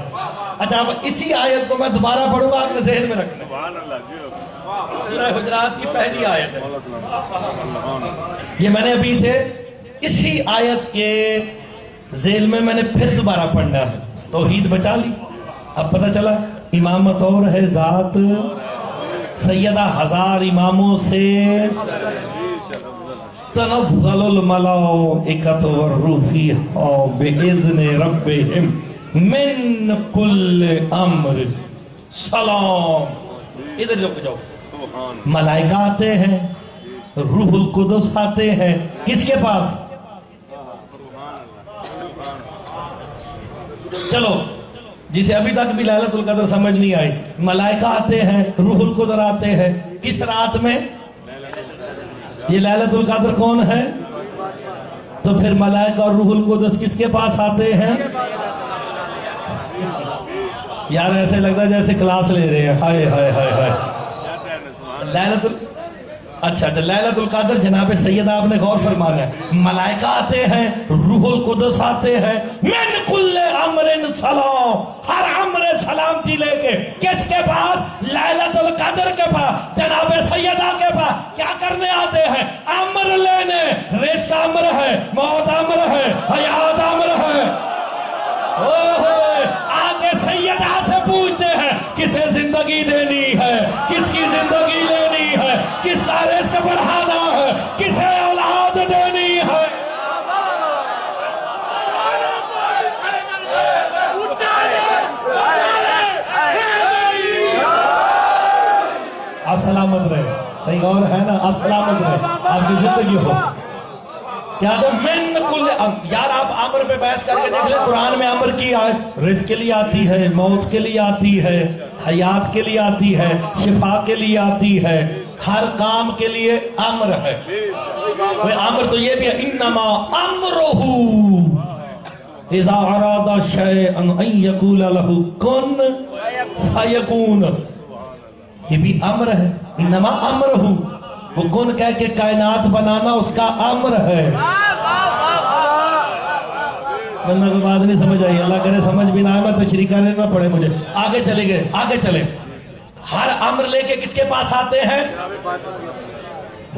اچھا اب اسی آیت کو میں دوبارہ پڑھوں گا, آپ نے ذہن میں رکھنا. سورہ حجرات کی پہلی آیت ہے. یہ میں نے ابھی سے اسی آیت کے ذیل میں نے پھر دوبارہ پڑھنا ہے. توحید بچا لی. اب پتہ چلا امامت اور ہے ذات سیدہ 1000 اماموں سے تنفل الملائکۃ والروح فیہا بإذن ربہم من کل امر. سلام. ادھر رک جاؤ. ملائکہ آتے ہیں, روح القدس آتے ہیں, کس کے پاس؟ چلو جسے ابھی تک بھی لیلۃ القدر سمجھ نہیں آئی, ملائکہ آتے ہیں, روح القدر آتے ہیں, کس رات میں؟ یہ لیلۃ القدر کون ہے؟ تو پھر ملائکہ اور روح القدس کس کے پاس آتے ہیں؟ یار ایسے لگتا ہے جیسے کلاس لے رہے ہیں. ہائے ہائے ہائے ہائے. اچھا لیلۃ القدر جناب سیدہ آپ نے غور فرمانا ہے, ملائکہ آتے ہیں, روح القدس آتے ہیں, من کل امر سلام, ہر امر سلامتی لے کے کس کے پاس؟ لیلۃ القدر کے پاس, جناب سیدہ کے پاس. کیا کرنے آتے ہیں؟ امر لینے. رزق امر ہے, موت امر ہے, حیات امر ہے. آگے سیدہ سے پوچھتے ہیں کسے زندگی دینی ہے, کس کی زندگی لینی ہے, کس کا رزق بڑھانا ہے, کسے اولاد دینی ہے. آپ سلامت رہے. صحیح غور ہے نا, آپ سلامت رہے, آپ کی زندگی ہو. کیا تو من کل یار آپ امر پہ بحث کر کے دیکھ لیں. قرآن میں امر کی رزق کے لیے آتی ہے, موت کے لیے آتی ہے, حیات کے لیے آتی ہے, شفا کے لیے آتی ہے, ہر کام کے لیے امر ہے. امر تو یہ بھی ہے انما امرہ اذا اراد شیئا ان یقول له کن فیکون. یہ بھی امر ہے. انما امرہ, وہ کن کہہ کے کائنات بنانا اس کا امر ہے. میں کو بات نہیں سمجھ آئی, اللہ کرے سمجھ بھی نہ آئے, میں تشریح کرنے نہ پڑے مجھے. آگے چلے گئے, آگے چلے. ہر امر لے کے کس کے پاس آتے ہیں؟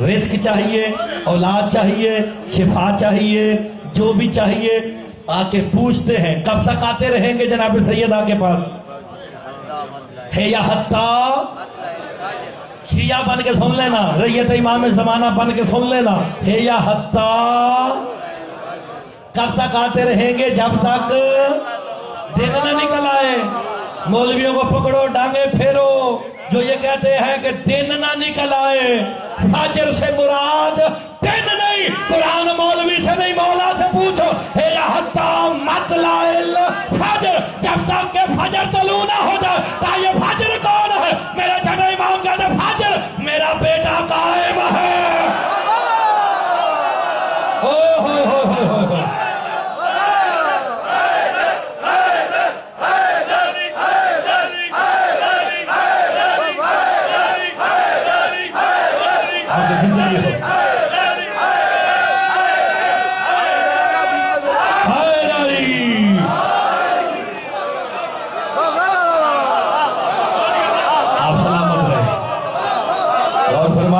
رزق چاہیے, اولاد چاہیے, شفا چاہیے, جو بھی چاہیے آ کے پوچھتے ہیں. کب تک آتے رہیں گے جناب سیدہ کے پاس؟ ہے یا حتیٰ شیعہ بن کے سن لینا, ریت امام زمانہ بن کے سن لینا. ہے یا حتیٰ کب تک آتے رہیں گے؟ جب تک دن نہ نکل آئے. مولویوں کو پکڑو, ڈانگے پھیرو جو یہ کہتے ہیں کہ دن نہ نکل آئے. فجر سے مراد دن نہیں, قرآن مولوی سے نہیں, مولا سے پوچھو. ہے یا حتیٰ مطلع الفجر, جب تک کہ فجر طلوع نہ ہو جائے. تا یہ فجر کون ہے؟ میرے چھٹے امام کہتے ہیں فجر میرا بیٹا قائم ہے.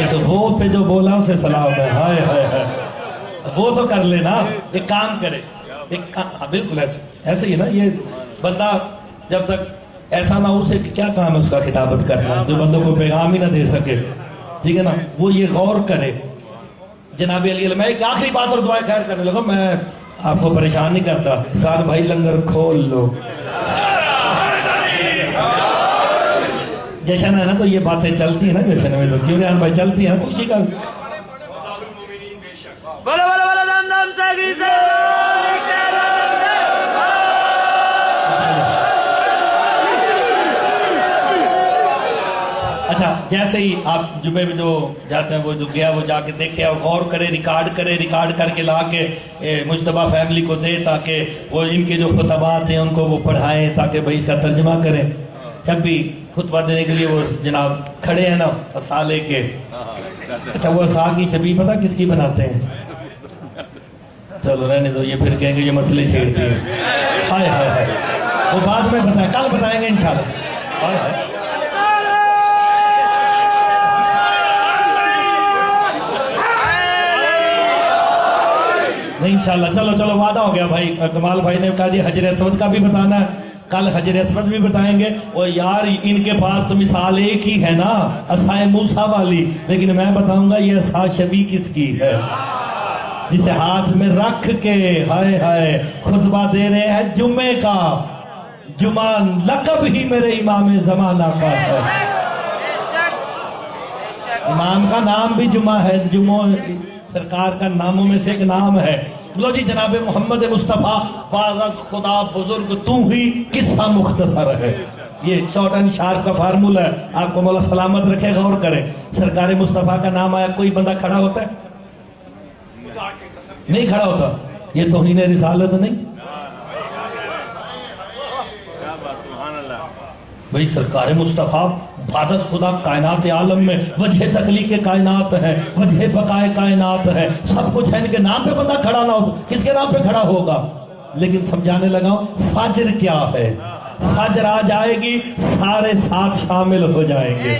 اس وہ پہ جو بولا اسے سلام ہے. ہائے ہائے ہائے, وہ تو کر لینا, ایک کام کرے, ہاں بالکل ایسے ہی نا. یہ بندہ جب تک ایسا نہ ہو, اسے کیا کام ہے اس کا خطابت کرنا جو بندوں کو پیغام ہی نہ دے سکے, ٹھیک ہے نا. وہ یہ غور کرے. جناب علی میں ایک آخری بات اور دعائیں خیر کرنے لگا, میں آپ کو پریشان نہیں کرتا. سال بھائی لنگر کھول لو, جشن ہے نا تو یہ باتیں چلتی ہیں نا جشن میں, تو کیوں ریحان بھائی چلتی ہیں خوشی کا. بولو بولو بولو دم دم سگی سے اچھا, جیسے ہی آپ جمعے میں جو جاتے ہیں, وہ جو گیا وہ جا کے دیکھے اور غور کرے, ریکارڈ کر کے لا کے مجتبیٰ فیملی کو دے, تاکہ وہ ان کے جو خطبات ہیں ان کو وہ پڑھائیں, تاکہ بھائی اس کا ترجمہ کریں. جب بھی خطبہ دینے کے لیے وہ جناب کھڑے ہیں نا عصا لے کے, اچھا وہ عصا کی شبیہ پتہ کس کی بناتے ہیں؟ چلو رہنے دو, یہ پھر کہیں گے یہ مسئلے چھیڑتے ہیں. ہائے ہائے ہائے, وہ بعد میں بتائیں, کل بتائیں گے انشاءاللہ. ہائے ہائے, نہیں انشاءاللہ. چلو وعدہ ہو گیا بھائی. کمال بھائی نے کہا جی حجر اسود کا بھی بتانا ہے, کل حجر اسود بھی بتائیں گے. اور یار ان کے پاس تو مثال ایک ہی ہے نا, عصائے موسیٰ والی, لیکن میں بتاؤں گا یہ عصا شبیہ کس کی ہے, جسے ہاتھ میں رکھ کے ہائے ہائے خطبہ دے رہے ہیں جمعے کا. جمعہ لقب ہی میرے امام زمانہ کا ہے, امام کا نام بھی جمعہ ہے, جمعہ سرکار کا ناموں میں سے ایک نام ہے. لو جی جناب محمد مصطفیٰ باز خدا بزرگ تو ہی قصہ مختصر ہے. یہ شارٹ اینڈ شارپ کا فارمولہ ہے, آپ کو مولا سلامت رکھے, غور کریں. سرکار مصطفیٰ کا نام آیا, کوئی بندہ کھڑا ہوتا ہے؟ نہیں کھڑا ہوتا. یہ توہین رسالت نہیں بھئی. سرکار مصطفیٰ بادس خدا کائنات عالم میں وجہ تخلیق کائنات ہے, وجہ بقائے کائنات ہے, سب کچھ ہے. ان کے نام پہ بندہ کھڑا نہ ہو, کس کے نام پہ کھڑا ہوگا؟ لیکن سمجھانے لگا ہوں فجر کیا ہے. فجر آ جائے گی, سارے ساتھ شامل ہو جائیں گے.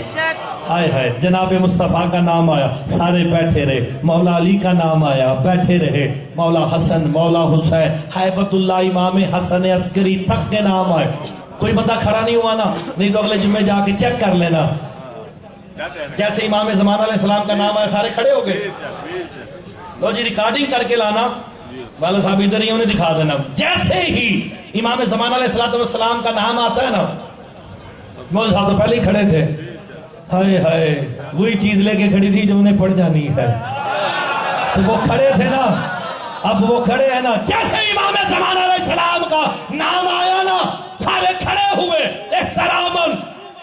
ہائے ہائے, جناب مصطفیٰ کا نام آیا, سارے بیٹھے رہے. مولا علی کا نام آیا, بیٹھے رہے. مولا حسن, مولا حسین, ہیبت اللہ امام حسن عسکری تک کے نام آئے. کوئی بندہ کھڑا نہیں ہوا نا, نہیں تو اگلے جمعے جا کے چیک کر لینا. جیسے امام زمانہ علیہ السلام کا نام آیا, سارے کھڑے ہو گئے. لو جی ریکارڈنگ کر کے لانا, والا صاحب ادھر ہی انہیں دکھا دینا. جیسے ہی امام زمانہ علیہ السلام کا نام آتا ہے نا, مولا صاحب تو پہلے ہی کھڑے تھے. ہائے ہائے, وہی چیز لے کے کھڑی تھی جو انہیں پڑ جانی ہے, تو وہ کھڑے تھے نا, اب وہ کھڑے ہیں نا. جیسے امام زمانہ علیہ السلام کا نام آیا نا, سارے کھڑے ہوئے احتراماً.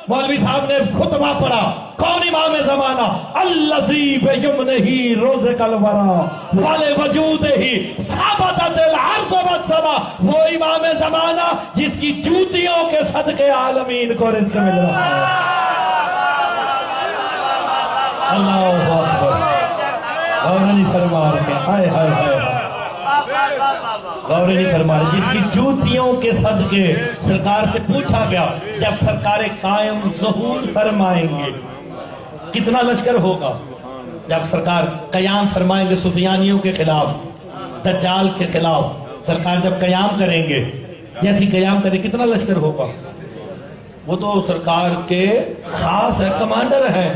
مولوی صاحب نے خطبہ پڑھا, کون امام زمانہ؟ الذی بیمنہ رزق الورا ولوجودہ ثبتت الارض والسماء. وہ امام زمانہ جس کی جوتیوں کے صدقے عالمین کو رزق مل رہا ہے. اللہ اکبر, غور نہیں فرما رہے, ہائے ہائے ہائے, غور نہیں فرما رہے. جس کی جوتیوں کے صدقے. سرکار سے پوچھا گیا جب سرکار قائم ظہور فرمائیں گے کتنا لشکر ہوگا؟ جب سرکار قیام فرمائیں گے سفیانیوں کے خلاف, دجال کے خلاف, سرکار جب قیام کریں گے, جیسی قیام کریں کتنا لشکر ہوگا؟ وہ تو سرکار کے خاص ہے, کمانڈر ہیں.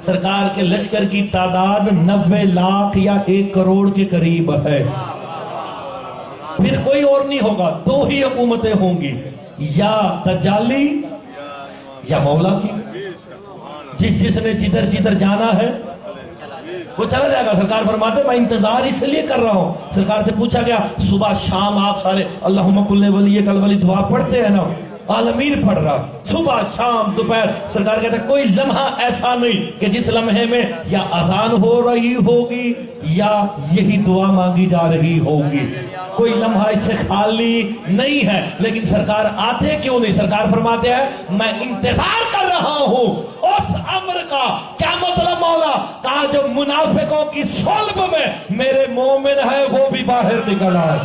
سرکار کے لشکر کی تعداد 90 لاکھ یا 1 کروڑ کے قریب ہے. پھر کوئی اور نہیں ہوگا, 2 ہی حکومتیں ہوں گی, یا دجالی یا مولا کی. جس نے جدھر جانا ہے وہ چلا جائے گا. سرکار فرماتے میں انتظار اس لیے کر رہا ہوں. سرکار سے پوچھا گیا صبح شام آپ سارے اللہم کل ولی کل ولی دعا پڑھتے ہیں نا, عالمین پڑھ رہا, صبح شام دوپہر. سرکار کہتا ہے کوئی لمحہ ایسا نہیں کہ جس لمحے میں یا اذان ہو رہی ہوگی یا یہی دعا مانگی جا رہی ہوگی. کوئی لمحہ اس سے خالی نہیں ہے. لیکن سرکار آتے کیوں نہیں؟ سرکار فرماتے ہیں میں انتظار کر رہا ہوں اس امر کا. کیا مطلب مولا؟ کہا جو منافقوں کی صلب میں میرے مومن ہے وہ بھی باہر نکل آئے,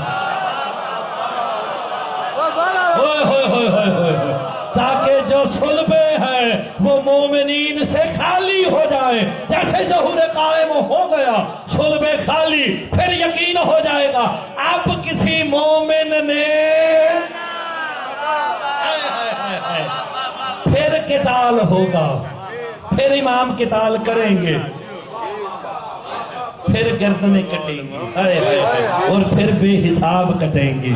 تاکہ جو صلبے ہیں وہ مومنین یقین سے خالی ہو جائے. جیسے ظہور قائم ہو گیا صلب خالی، پھر یقین ہو جائے گا اب کسی مومن نے پھر قتال ہوگا، پھر امام قتال کریں گے، پھر گردنیں کٹیں گی اور پھر بے حساب کٹیں گی.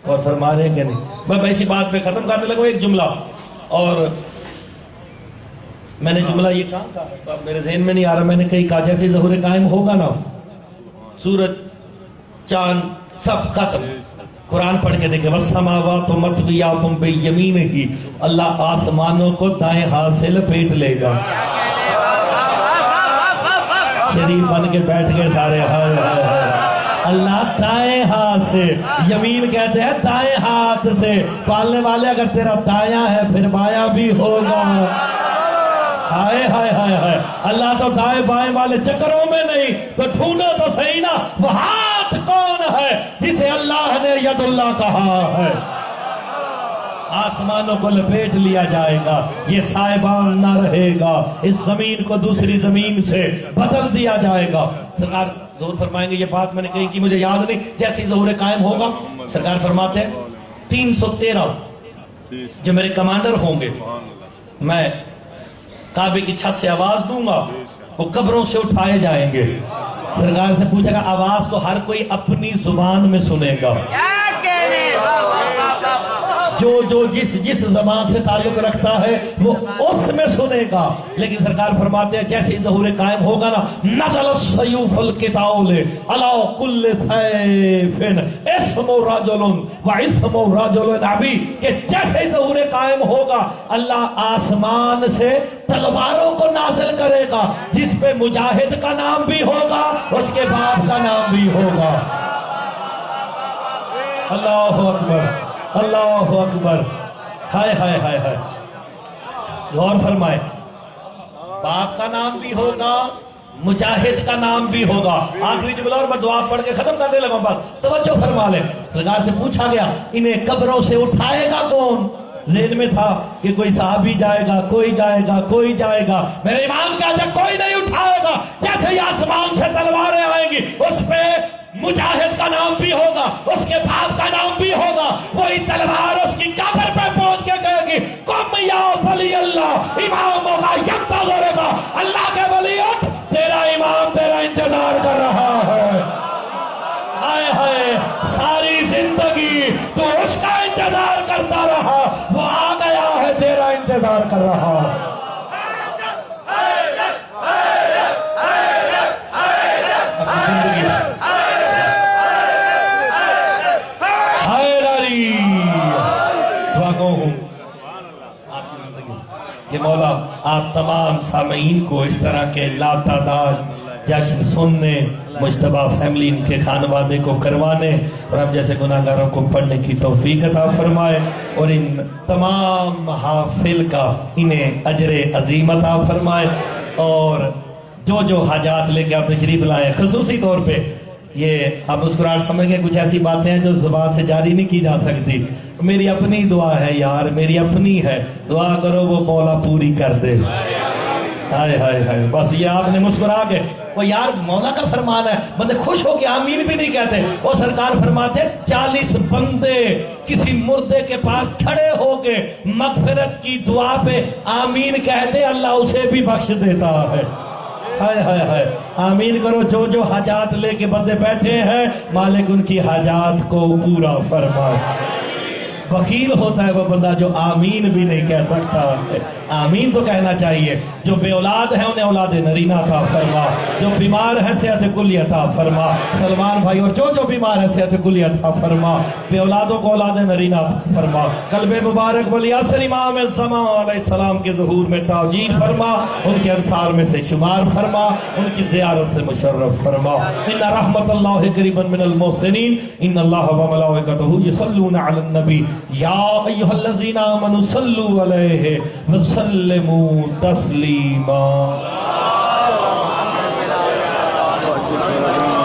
اور فرما رہے کہ نہیں. میں اسی بات پہ ختم کرنے لگا ایک جملہ، اور میں نے جملہ یہ کہا تھا میرے ذہن میں نہیں آ رہا. میں نے کہیں کہا جیسے ظہور قائم ہوگا نا، سورج چاند سب ختم. قرآن پڑھ کے دیکھیں والسماوات مطویات بیمینہ، اللہ آسمانوں کو دائیں ہاتھ سے لپیٹ لے گا. شریف بن کے بیٹھ گئے سارے. ہائے ہائے ہائے. اللہ دائیں ہاتھ سے، یمین کہتے ہیں دائیں ہاتھ سے. پالنے والے اگر تیرا دایاں ہے پھر بایاں بھی ہوگا. ہائے ہائے ہائے ہائے. اللہ تو دائیں بائیں والے چکروں میں نہیں. تو ڈھونڈو تو صحیح نا وہ ہاتھ کون ہے جسے اللہ نے ید اللہ کہا ہے. آسمانوں کو لپیٹ لیا جائے گا، یہ سائبان نہ رہے گا، اس زمین کو دوسری زمین سے بدل دیا جائے گا. سرکار ظہور فرمائیں گے. یہ بات میں نے کہی کہ مجھے یاد نہیں. جیسے ظہور قائم ہوگا سرکار فرماتے ہیں 313 جو میرے کمانڈر ہوں گے، میں کعبے کی چھت سے آواز دوں گا، وہ قبروں سے اٹھائے جائیں گے. سرکار سے پوچھے گا آواز تو ہر کوئی اپنی زبان میں سنے گا، جو جس زبان سے تعلق رکھتا ہے وہ اس میں سنے گا. لیکن سرکار فرماتے ہیں جیسے ظہور قائم ہوگا نا، نزل السیوف القتال علی کل سیف اسم رجل و اسم رجل ابی، کہ جیسے ظہور قائم ہوگا اللہ آسمان سے تلواروں کو نازل کرے گا جس پہ مجاہد کا نام بھی ہوگا، اس کے باپ کا نام بھی ہوگا. اللہ اکبر اللہ اکبر. ہائے ہائے ہائے ہائے. غور فرمائے، باپ کا نام بھی ہوگا، مجاہد کا نام بھی ہوگا. آخری جملہ اور میں دعا پڑھ کے ختم کرنے لگا. بس توجہ فرما لیں. سرکار سے پوچھا گیا انہیں قبروں سے اٹھائے گا کون؟ ذہن میں تھا کہ کوئی صحابی جائے گا، کوئی جائے گا، کوئی جائے گا. میرے امام کہتے ہیں کوئی نہیں اٹھائے گا. جیسے ہی آسمان سے تلواریں آئیں گی اس پہ مجاہد کا نام بھی ہوگا، اس کے باپ کا نام بھی ہوگا. وہی تلوار اس کی قبر پہ پہنچ کے کہے گی قم یا ولی اللہ، امام ہوگا ینتظر کا، اللہ کے ولی اٹھ، تیرا امام تیرا انتظار کر رہا ہے. ہائے ہائے. ساری زندگی تو اس کا انتظار کرتا رہا، وہ آ گیا ہے تیرا انتظار کر رہا ہے. کہ مولا آپ تمام سامعین کو اس طرح کے لاتعداد جشن سننے، مجتبہ فیملی ان کے خانوادے کو کروانے اور ہم جیسے گناہگاروں کو پڑھنے کی توفیق عطا فرمائے، اور ان تمام محافل کا انہیں اجر عظیم عطا فرمائے. اور جو حاجات لے کے آپ تشریف لائیں، خصوصی طور پہ یہ آپ مسکراہٹ سمجھ گئے، کچھ ایسی باتیں ہیں جو زبان سے جاری نہیں کی جا سکتی. میری اپنی دعا ہے یار، میری اپنی ہے، دعا کرو وہ مولا پوری کر دے. ہائے ہائے ہائے. بس یہ آپ نے مسکرا کے، وہ یار مولا کا فرمان ہے، بندے خوش ہو کے آمین بھی نہیں کہتے. وہ سرکار فرماتے 40 بندے کسی مردے کے پاس کھڑے ہو کے مغفرت کی دعا پہ آمین کہہ دے، اللہ اسے بھی بخش دیتا ہے. ہائے ہائے ہائے. آمین کرو. جو حاجات لے کے بندے بیٹھے ہیں مالک ان کی حاجات کو پورا فرمائے. بخیل ہوتا ہے وہ بندہ جو آمین بھی نہیں کہہ سکتا ہے. آمین تو کہنا چاہیے. جو بے اولاد ہیں انہیں اولاد نرینہ عطا فرما، جو بیمار ہیں صحت کلی عطا فرما. سلمان بھائی اور جو بیمار ہیں صحت کلی عطا فرما. بے اولادوں کو اولاد نرینہ عطا فرما. قلب مبارک ولی عصر امام الزمان علیہ السلام کے ظہور میں تعجیل فرما، ان کے انصار میں سے شمار فرما، ان کی زیارت سے مشرف فرما. ان رحمت اللہ قریبا من المحسنین، ان اللہ و ملائکتہ یصلون علی النبی یا ایہا الذین آمنوا صلوا علیہ وسلموا تسلیما.